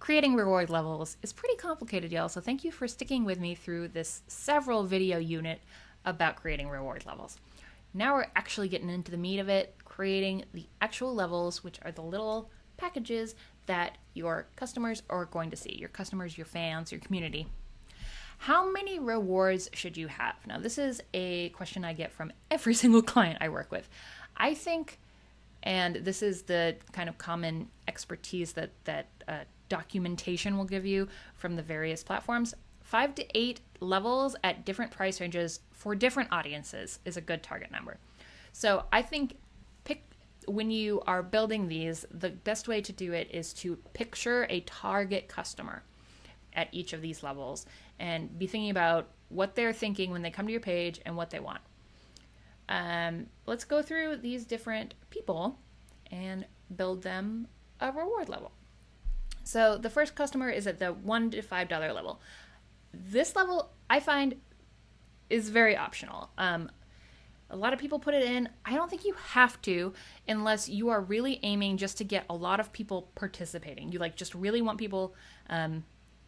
Creating reward levels is pretty complicated, y'all, so thank you for sticking with me through this several video unit about creating reward levels. Now we're actually getting into the meat of it, creating the actual levels, which are the little packages that your customers are going to see. Your customers, your fans, your community. How many rewards should you have? Now, this is a question I get from every single client I work with. I think, and this is the kind of common expertise that documentation will give you from the various platforms, 5 to 8 levels at different price ranges for different audiences is a good target number. So I think when you are building these, the best way to do it is to picture a target customer at each of these levels and be thinking about what they're thinking when they come to your page and what they want. Let's go through these different people and build them a reward level. So the first customer is at the $1 to $5 level. This level, I find, is very optional. A lot of people put it in. I don't think you have to unless you are really aiming just to get a lot of people participating. You just really want people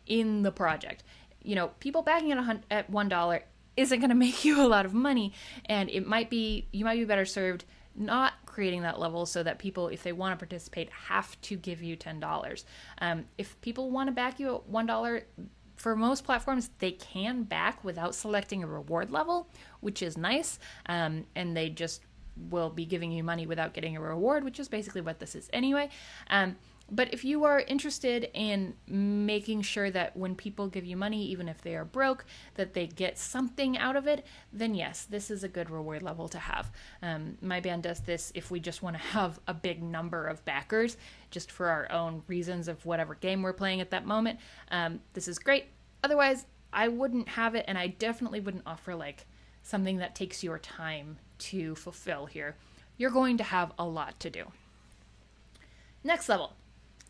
in the project. You know, people backing at $1 isn't going to make you a lot of money, and you might be better served not creating that level so that people, if they want to participate, have to give you $10. If people want to back you at $1, for most platforms, they can back without selecting a reward level, which is nice, and they just will be giving you money without getting a reward, which is basically what this is anyway. But if you are interested in making sure that when people give you money, even if they are broke, that they get something out of it, then yes, this is a good reward level to have. My band does this if we just want to have a big number of backers, just for our own reasons of whatever game we're playing at that moment. This is great. Otherwise, I wouldn't have it, and I definitely wouldn't offer something that takes your time to fulfill here. You're going to have a lot to do. Next level.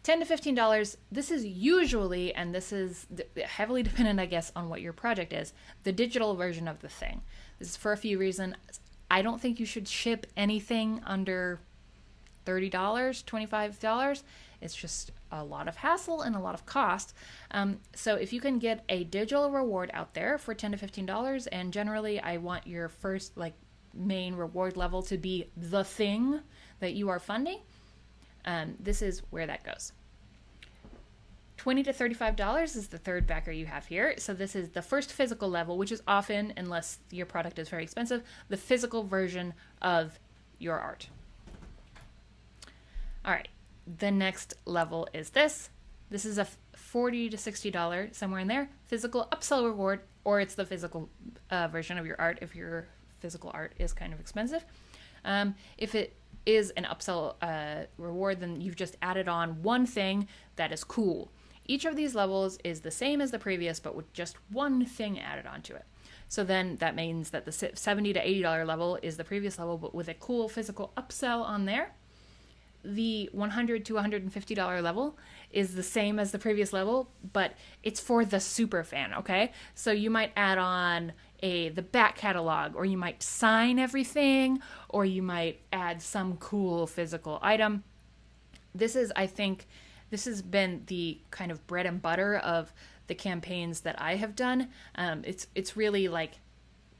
$10 to $15, this is usually, and this is heavily dependent, I guess, on what your project is, the digital version of the thing. This is for a few reasons. I don't think you should ship anything under $30, $25. It's just a lot of hassle and a lot of cost. So if you can get a digital reward out there for $10 to $15, and generally I want your first main reward level to be the thing that you are funding, this is where that goes. $20 to $35 is the third backer you have here. So this is the first physical level, which is often, unless your product is very expensive, the physical version of your art. All right, the next level is this. This is a $40 to $60, somewhere in there, physical upsell reward, or it's the physical version of your art if your physical art is kind of expensive. If it is an upsell reward, then you've just added on one thing that is cool. Each of these levels is the same as the previous, but with just one thing added onto it. So then that means that the $70 to $80 level is the previous level, but with a cool physical upsell on there. The $100 to $150 level is the same as the previous level, but it's for the super fan, okay? So you might add on the back catalog, or you might sign everything, or you might add some cool physical item. This is, I think, this has been the kind of bread and butter of the campaigns that I have done. It's really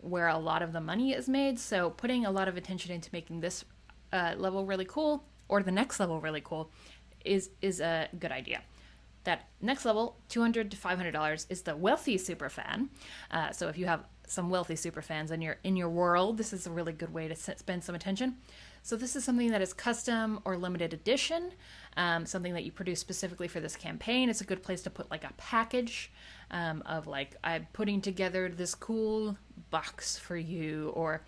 where a lot of the money is made. So putting a lot of attention into making this level really cool, or the next level really cool, is a good idea. That next level, $200 to $500, is the wealthy superfan. So if you have some wealthy superfans in your world, this is a really good way to spend some attention. So this is something that is custom or limited edition, something that you produce specifically for this campaign. It's a good place to put a package of I'm putting together this cool box for you, or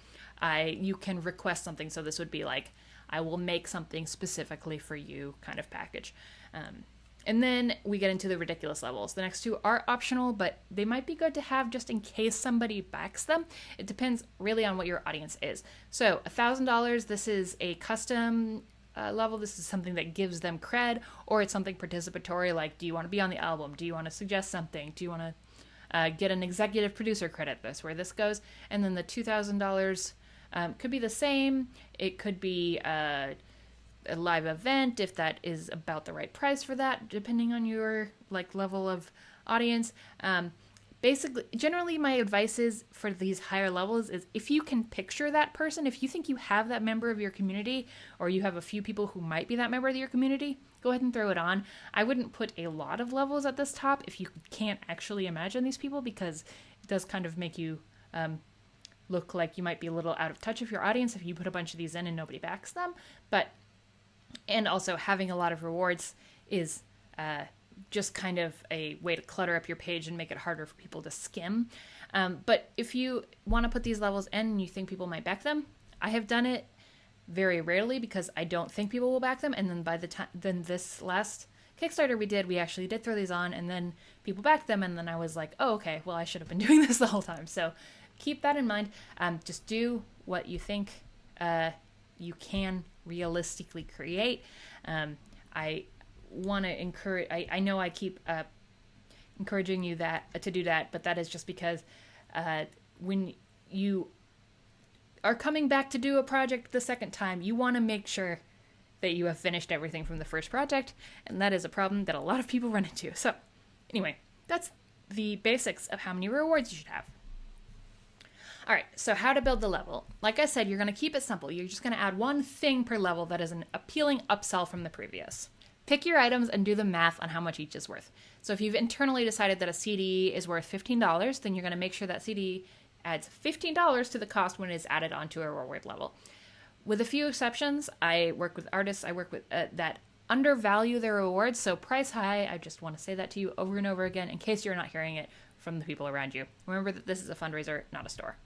you can request something. So this would be I will make something specifically for you kind of package. And then we get into the ridiculous levels. The next two are optional, but they might be good to have just in case somebody backs them. It depends really on what your audience is. So $1,000, this is a custom level. This is something that gives them cred, or it's something participatory, do you want to be on the album? Do you want to suggest something? Do you want to get an executive producer credit? That's where this goes. And then the $2,000 could be the same. It could be a live event, if that is about the right price for that, depending on your like level of audience. Basically, generally my advice is for these higher levels is if you can picture that person, if you think you have that member of your community, or you have a few people who might be that member of your community, go ahead and throw it on. I wouldn't put a lot of levels at this top if you can't actually imagine these people, because it does kind of make you look like you might be a little out of touch with your audience if you put a bunch of these in and nobody backs them. And also having a lot of rewards is just kind of a way to clutter up your page and make it harder for people to skim. But if you want to put these levels in and you think people might back them, I have done it very rarely because I don't think people will back them. And then by the time, then this last Kickstarter we actually did throw these on, and then people backed them. And then I was like, oh, okay, well, I should have been doing this the whole time. So keep that in mind. Just do what you think you can realistically create. I want to encourage, I know I keep encouraging you to do that, but that is just because when you are coming back to do a project the second time, you want to make sure that you have finished everything from the first project, and that is a problem that a lot of people run into. So anyway, that's the basics of how many rewards you should have. All right, so how to build the level. Like I said, you're going to keep it simple. You're just going to add one thing per level that is an appealing upsell from the previous. Pick your items and do the math on how much each is worth. So if you've internally decided that a CD is worth $15, then you're going to make sure that CD adds $15 to the cost when it is added onto a reward level. With a few exceptions, I work with artists that undervalue their rewards, so price high. I just want to say that to you over and over again in case you're not hearing it from the people around you. Remember that this is a fundraiser, not a store.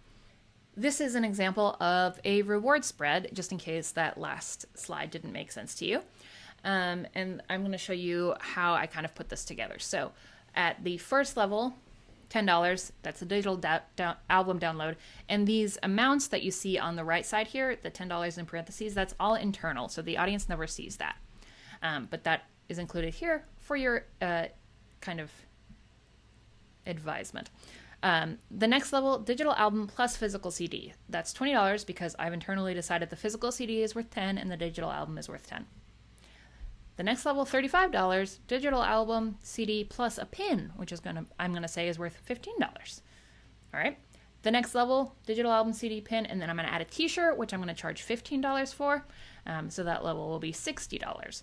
This is an example of a reward spread, just in case that last slide didn't make sense to you. And I'm going to show you how I kind of put this together. So at the first level, $10, that's a digital album download. And these amounts that you see on the right side here, the $10 in parentheses, that's all internal. So the audience never sees that. But that is included here for your kind of advisement. The next level, digital album plus physical CD. That's $20 because I've internally decided the physical CD is worth $10 and the digital album is worth $10. The next level, $35, digital album, CD plus a pin, which is I'm gonna say is worth $15. All right. The next level, digital album, CD, pin, and then I'm gonna add a T-shirt, which I'm gonna charge $15 for. So that level will be $60.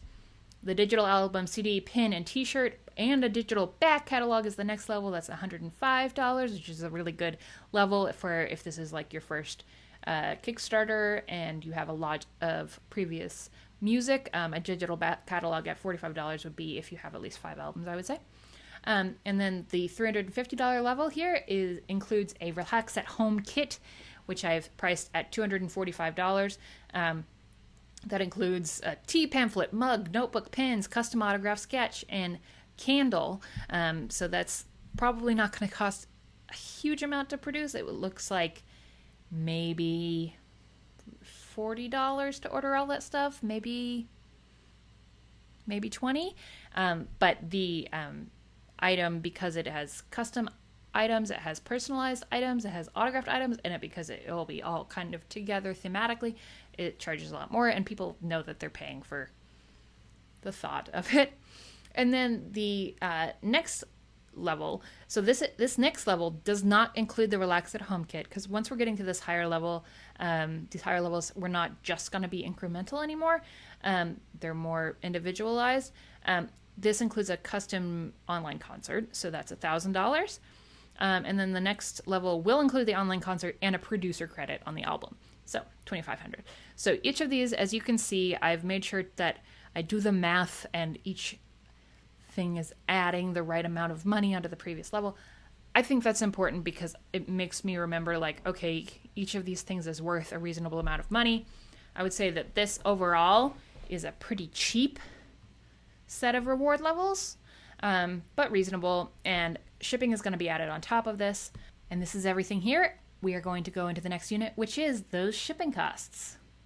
The digital album, CD, pin, and T-shirt, and a digital back catalog is the next level. That's $105, which is a really good level for if this is like your first Kickstarter and you have a lot of previous music. A digital back catalog at $45 would be if you have at least 5 albums, I would say. And then the $350 level here includes a Relax at Home kit, which I've priced at $245. That includes a tea pamphlet, mug, notebook, pens, custom autograph sketch, and candle. So that's probably not going to cost a huge amount to produce. It looks like maybe $40 to order all that stuff, maybe $20. But the item, because it has custom items, it has personalized items, it has autographed items in it, because it will be all kind of together thematically, it charges a lot more, and people know that they're paying for the thought of it. And then the next level, so this next level does not include the Relax at Home kit, because once we're getting to this higher level, these higher levels, we're not just going to be incremental anymore. They're more individualized. This includes a custom online concert, so that's $1,000. And then the next level will include the online concert and a producer credit on the album, so $2,500. So each of these, as you can see, I've made sure that I do the math and each thing is adding the right amount of money onto the previous level. I think that's important because it makes me remember, like, okay, each of these things is worth a reasonable amount of money. I would say that this overall is a pretty cheap set of reward levels, but reasonable, and shipping is going to be added on top of this. And this is everything here. We are going to go into the next unit, which is those shipping costs.